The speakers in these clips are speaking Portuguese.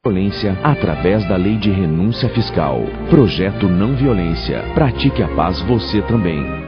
Violência através da Lei de Renúncia Fiscal. Projeto Não Violência. Pratique a paz você também.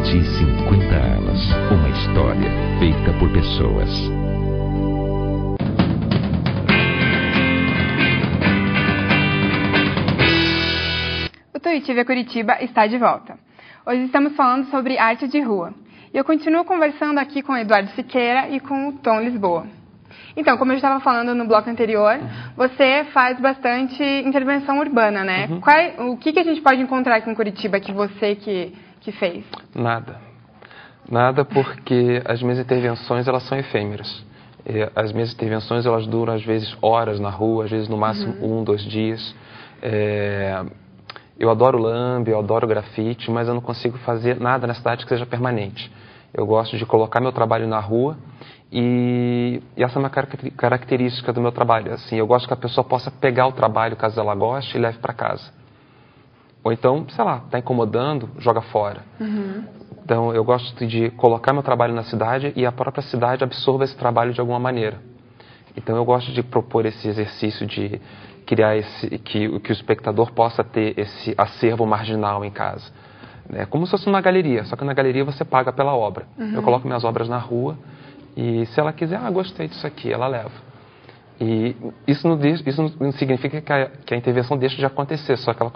De 50 anos, uma história feita por pessoas. O Tuiuti Curitiba está de volta. Hoje estamos falando sobre arte de rua. E eu continuo conversando aqui com o Eduardo Siqueira e com o Tom Lisboa. Então, como eu estava falando no bloco anterior, você faz bastante intervenção urbana, né? O que a gente pode encontrar aqui em Curitiba que você que fez? Nada, porque as minhas intervenções, elas são efêmeras. As minhas intervenções, elas duram, às vezes, horas na rua, às vezes, no máximo, 1, 2 dias. Eu adoro lambe, eu adoro grafite, mas eu não consigo fazer nada na cidade que seja permanente. Eu gosto de colocar meu trabalho na rua e essa é uma característica do meu trabalho. Assim, eu gosto que a pessoa possa pegar o trabalho, caso ela goste, e leve para casa. Ou então, sei lá, está incomodando, joga fora. Então, eu gosto de colocar meu trabalho na cidade e a própria cidade absorva esse trabalho de alguma maneira. Então, eu gosto de propor esse exercício de criar que o espectador possa ter esse acervo marginal em casa. É como se fosse uma galeria, só que na galeria você paga pela obra. Eu coloco minhas obras na rua e se ela quiser, gostei disso aqui, ela leva. E isso não significa que a intervenção deixe de acontecer, só que ela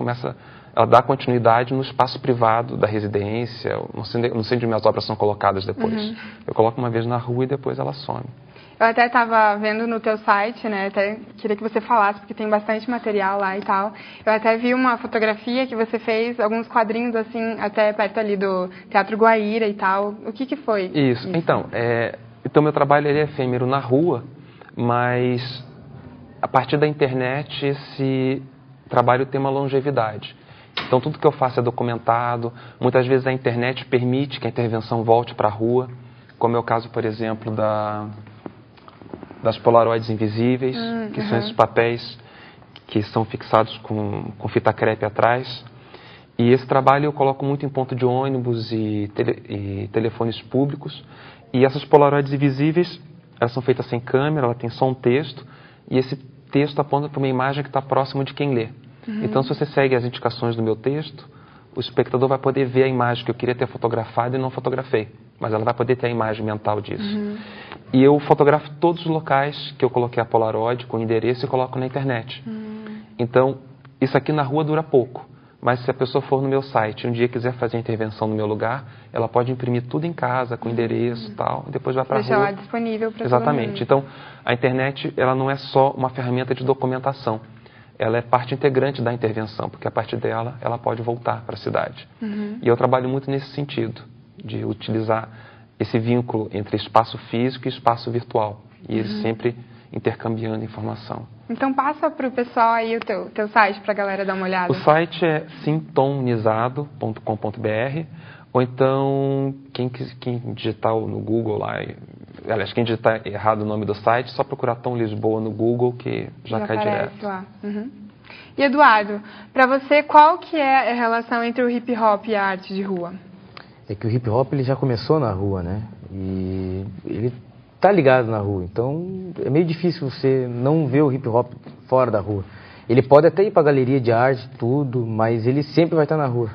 dá continuidade no espaço privado da residência, não sei onde minhas obras são colocadas depois. Eu coloco uma vez na rua e depois ela some. Eu até estava vendo no teu site, né, até queria que você falasse, porque tem bastante material lá e tal. Eu até vi uma fotografia que você fez, alguns quadrinhos assim, até perto ali do Teatro Guaíra e tal. O que foi? Isso. Então meu trabalho ele é efêmero na rua, mas a partir da internet esse trabalho tem uma longevidade. Então tudo que eu faço é documentado, muitas vezes a internet permite que a intervenção volte para a rua, como é o caso, por exemplo, das polaroids invisíveis, que são esses papéis que são fixados com fita crepe atrás. E esse trabalho eu coloco muito em ponto de ônibus e telefones públicos. E essas polaroids invisíveis, elas são feitas sem câmera, ela tem só um texto, e esse texto aponta para uma imagem que está próximo de quem lê. Então, se você segue as indicações do meu texto, o espectador vai poder ver a imagem que eu queria ter fotografado e não fotografei, mas ela vai poder ter a imagem mental disso. E eu fotografo todos os locais que eu coloquei a Polaroid com o endereço e coloco na internet. Então, isso aqui na rua dura pouco, mas se a pessoa for no meu site e um dia quiser fazer a intervenção no meu lugar, ela pode imprimir tudo em casa, com endereço e tal, e depois vai para a rua. Deixar lá disponível para todo mundo. Exatamente. Então, a internet ela não é só uma ferramenta de documentação. Ela é parte integrante da intervenção, porque a partir dela, ela pode voltar para a cidade. E eu trabalho muito nesse sentido, de utilizar esse vínculo entre espaço físico e espaço virtual. E eles sempre intercambiando informação. Então passa para o pessoal aí o teu site para a galera dar uma olhada. O site é sintonizado.com.br, ou então quem digitar no Google lá, aliás, quem digitar errado o nome do site, só procurar Tom Lisboa no Google que já cai direto. Lá. E Eduardo, para você, qual que é a relação entre o hip hop e a arte de rua? É que o hip hop ele já começou na rua, né? E ele tá ligado na rua, então é meio difícil você não ver o hip hop fora da rua. Ele pode até ir para galeria de arte, tudo, mas ele sempre vai estar na rua.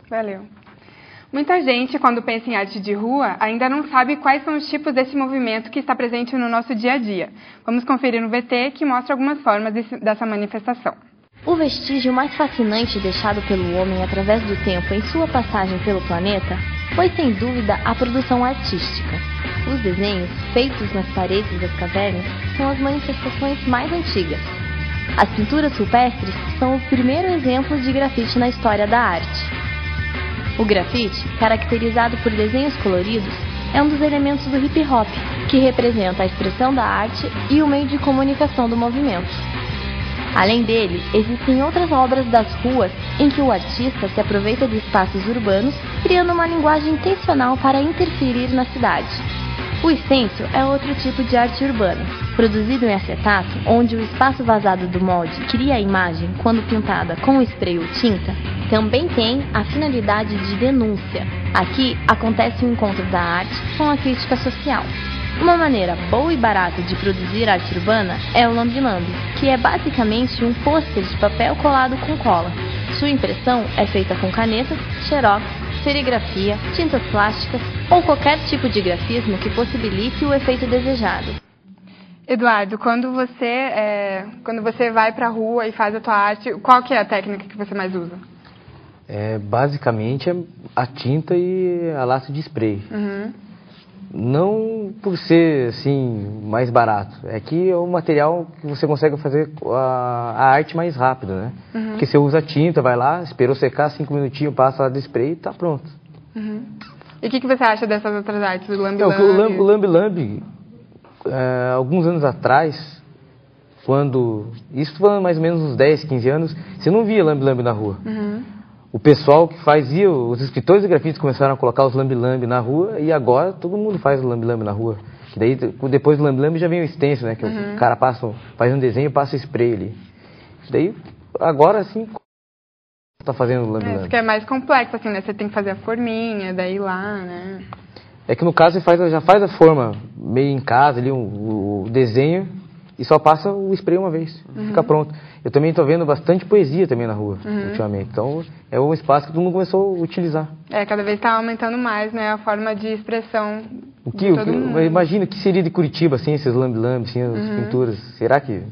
Valeu. Muita gente, quando pensa em arte de rua, ainda não sabe quais são os tipos desse movimento que está presente no nosso dia a dia. Vamos conferir no VT, que mostra algumas formas dessa manifestação. O vestígio mais fascinante deixado pelo homem através do tempo em sua passagem pelo planeta foi, sem dúvida, a produção artística. Os desenhos, feitos nas paredes das cavernas, são as manifestações mais antigas. As pinturas rupestres são os primeiros exemplos de grafite na história da arte. O grafite, caracterizado por desenhos coloridos, é um dos elementos do hip hop, que representa a expressão da arte e o meio de comunicação do movimento. Além dele, existem outras obras das ruas em que o artista se aproveita de espaços urbanos, criando uma linguagem intencional para interferir na cidade. O stencil é outro tipo de arte urbana, produzido em acetato, onde o espaço vazado do molde cria a imagem quando pintada com spray ou tinta, também tem a finalidade de denúncia. Aqui acontece o encontro da arte com a crítica social. Uma maneira boa e barata de produzir arte urbana é o lambe-lambe, que é basicamente um pôster de papel colado com cola. Sua impressão é feita com canetas, xerox, serigrafia, tintas plásticas ou qualquer tipo de grafismo que possibilite o efeito desejado. Eduardo, quando você vai para a rua e faz a tua arte, qual que é a técnica que você mais usa? Basicamente a tinta e a lata de spray. Uhum. Não por ser assim mais barato, é que é um material que você consegue fazer a arte mais rápido, né? Uhum. Porque você usa a tinta, vai lá, esperou secar 5 minutinhos, passa lá de spray e tá pronto. Uhum. E o que você acha dessas outras artes, do lambe-lambe? O lambe-lambe, alguns anos atrás, isso falando mais ou menos uns 10, 15 anos, você não via lambe-lambe na rua. Uhum. O pessoal que fazia, os escritores de grafite começaram a colocar os lambe-lambe na rua e agora todo mundo faz o lambe-lambe na rua. Que daí, depois do lambe-lambe já vem o stencil, né? Que o cara faz um desenho e passa spray ali. Daí, agora sim, tá fazendo o lambe-lambe. Isso que é mais complexo, assim, né? Você tem que fazer a forminha, daí ir lá, né? É que no caso você já faz a forma meio em casa ali, o desenho, e só passa o spray uma vez, fica pronto. Eu também estou vendo bastante poesia também na rua, ultimamente. Então, é um espaço que todo mundo começou a utilizar. Cada vez está aumentando mais, né, a forma de expressão Imagina o que seria de Curitiba, assim, esses lambe-lambe, assim, as pinturas. Será que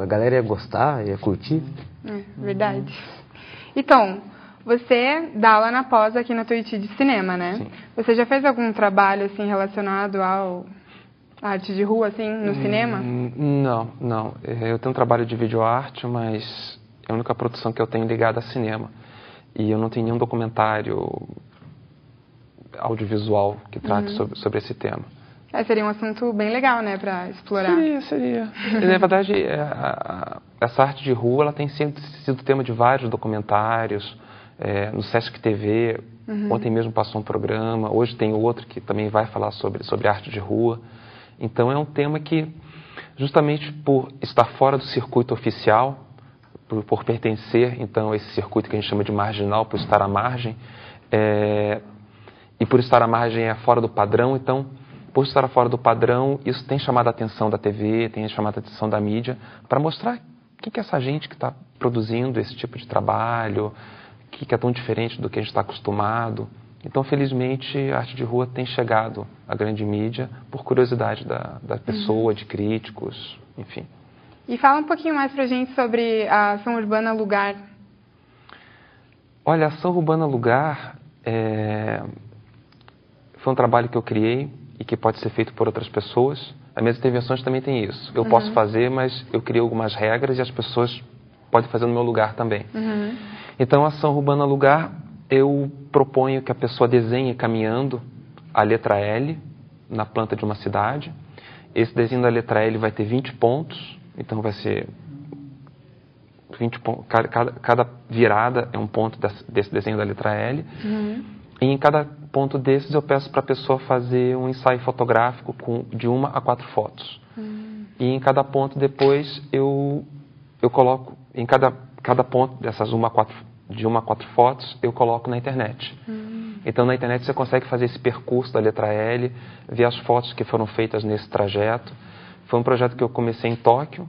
a galera ia gostar, ia curtir? Verdade. Então, você dá aula na pós aqui na Tuiuti de cinema, né? Sim. Você já fez algum trabalho, assim, relacionado à arte de rua, assim, no cinema? Não. Eu tenho um trabalho de videoarte, mas é a única produção que eu tenho ligada a cinema. E eu não tenho nenhum documentário audiovisual que trate sobre esse tema. Seria um assunto bem legal, né, para explorar. Seria. Na verdade, essa arte de rua ela tem sido tema de vários documentários, no Sesc TV. Ontem mesmo passou um programa, hoje tem outro que também vai falar sobre arte de rua. Então é um tema que, justamente por estar fora do circuito oficial, por pertencer então a esse circuito que a gente chama de marginal, por estar à margem, e por estar à margem fora do padrão, então, por estar fora do padrão, isso tem chamado a atenção da TV, tem chamado a atenção da mídia, para mostrar quem que é essa gente que está produzindo esse tipo de trabalho, que é tão diferente do que a gente está acostumado. Então, felizmente, a arte de rua tem chegado à grande mídia por curiosidade da pessoa, de críticos, enfim. E fala um pouquinho mais pra gente sobre a Ação Urbana Lugar. Olha, a Ação Urbana Lugar foi um trabalho que eu criei e que pode ser feito por outras pessoas. As minhas intervenções também têm isso. Eu posso fazer, mas eu criei algumas regras e as pessoas podem fazer no meu lugar também. Então, a Ação Urbana Lugar, eu proponho que a pessoa desenhe caminhando a letra L na planta de uma cidade. Esse desenho da letra L vai ter 20 pontos, então vai ser 20 pontos. Cada virada é um ponto desse desenho da letra L. E em cada ponto desses eu peço para a pessoa fazer um ensaio fotográfico de 1 a 4 fotos. E em cada ponto depois eu coloco, em cada ponto dessas de 1 a 4 fotos, eu coloco na internet. Então, na internet você consegue fazer esse percurso da letra L, ver as fotos que foram feitas nesse trajeto. Foi um projeto que eu comecei em Tóquio,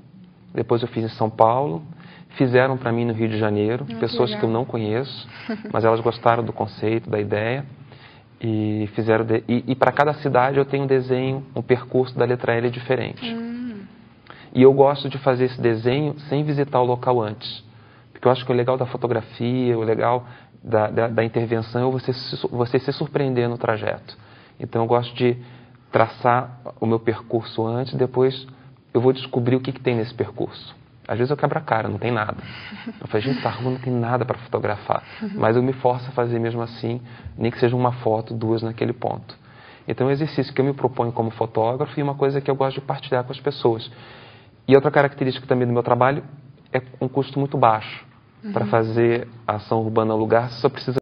depois eu fiz em São Paulo, fizeram para mim no Rio de Janeiro, pessoas que eu não conheço, mas elas gostaram do conceito, da ideia, e fizeram... E para cada cidade eu tenho um desenho, um percurso da letra L diferente. E eu gosto de fazer esse desenho sem visitar o local antes. Porque eu acho que o legal da fotografia, o legal da intervenção é você se surpreender no trajeto. Então eu gosto de traçar o meu percurso antes, depois eu vou descobrir o que tem nesse percurso. Às vezes eu quebro a cara, não tem nada. Eu falo, gente, essa rua não tem nada para fotografar. Mas eu me forço a fazer mesmo assim, nem que seja uma foto, 2 naquele ponto. Então é um exercício que eu me proponho como fotógrafo e uma coisa que eu gosto de partilhar com as pessoas. E outra característica também do meu trabalho é um custo muito baixo. Para fazer a ação urbana no lugar, você só precisa